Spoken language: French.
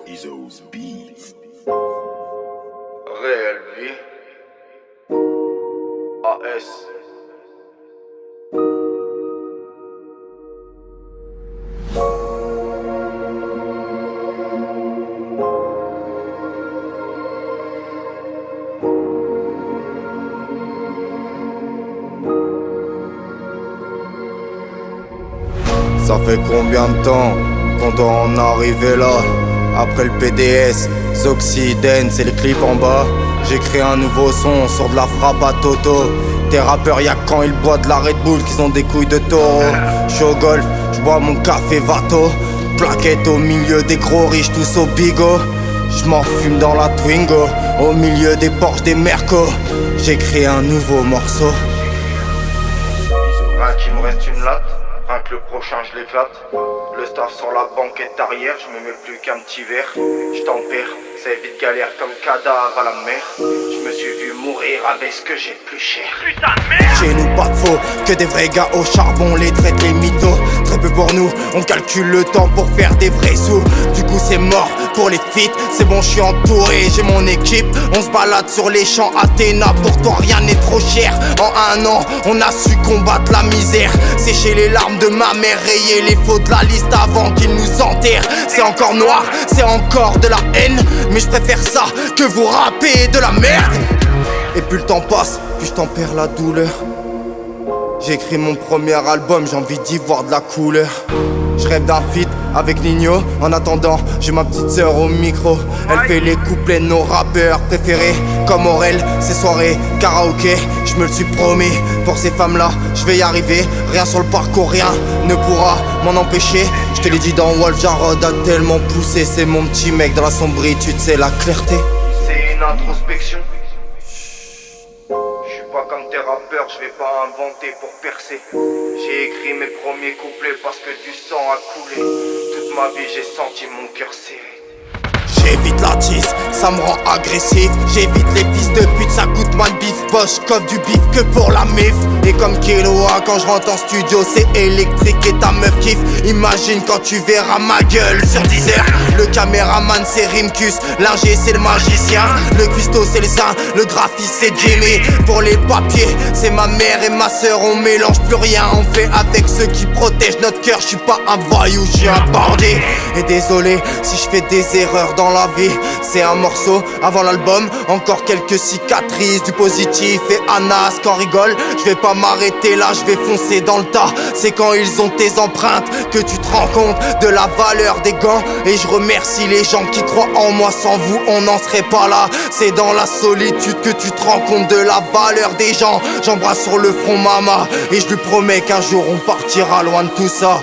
Izo's Beats. Réelle vie. AS. Ça fait combien de temps qu'on doit en arriver là? Après le PDS, Zoxyden, c'est les clips en bas. J'écris un nouveau son sur de la frappe à Toto. Tes rappeurs, y'a quand ils boivent de la Red Bull qu'ils ont des couilles de taureau. J'suis au golf, j'bois mon café Vato. Plaquette au milieu des gros riches, tous au bigot. J'm'en fume dans la Twingo, au milieu des Porsche, des Merco. J'écris un nouveau morceau. Rien qu'il me reste une latte. Rien que le prochain je l'éclate. Le staff sur la banquette arrière, je me mets plus qu'un petit verre. Je tempère, c'est vite galère comme cadavre à la mer. Je me suis vu mourir avec ce que j'ai de plus cher. Putain de merde! Chez nous pas de faux, que des vrais gars au charbon, les traitent les mythos. Très peu pour nous, on calcule le temps pour faire des vrais sous. Du coup c'est mort pour les feats, c'est bon je suis entouré, j'ai mon équipe. On se balade sur les champs Athéna, pour toi rien n'est trop cher. En un an, on a su combattre la misère. Sécher les larmes de ma mère, rayer les faux de la liste avant qu'ils nous enterrent. C'est encore noir, c'est encore de la haine, mais je préfère ça que vous rapper de la merde. Et plus le temps passe, plus je tempère la douleur. J'écris mon premier album, j'ai envie d'y voir de la couleur. Je rêve d'un feat avec Nino. En attendant, j'ai ma petite sœur au micro. Elle fait les couplets de nos rappeurs préférés, comme Aurel, ces soirées karaoké. Je me le suis promis, pour ces femmes-là, je vais y arriver. Rien sur le parcours, rien ne pourra m'en empêcher. Je te l'ai dit dans Wolf, Jarod a tellement poussé. C'est mon petit mec dans la sombritude, c'est la clarté. C'est une introspection. Je suis pas comme tes rappeurs, je vais pas inventer pour percer. J'ai écrit mes premiers couplets parce que du sang a coulé. Toute ma vie j'ai senti mon cœur serré. J'évite la tisse, ça me rend agressif. J'évite les fils de pute, ça coûte moins de bif. Poche coffre du bif que pour la mif. Et comme Keloa, quand je rentre en studio, c'est électrique et ta meuf kiffe. Imagine quand tu verras ma gueule sur 10 heures. Le caméraman c'est Rimkus, l'ingé c'est le magicien. Le cuistot c'est le saint, le graphiste c'est Jimmy. Pour les papiers, c'est ma mère et ma soeur. On mélange plus rien, on fait avec ceux qui protègent notre cœur. Je suis pas un voyou, je suis un bandit. Et désolé si je fais des erreurs dans la vie, c'est un morceau avant l'album. Encore quelques cicatrices, du positif et Anas quand rigole. Je vais pas m'arrêter là, je vais foncer dans le tas. C'est quand ils ont tes empreintes que tu te rends compte de la valeur des gants. Et je remercie les gens qui croient en moi, sans vous on n'en serait pas là. C'est dans la solitude que tu te rends compte de la valeur des gens. J'embrasse sur le front mama et je lui promets qu'un jour on partira loin de tout ça.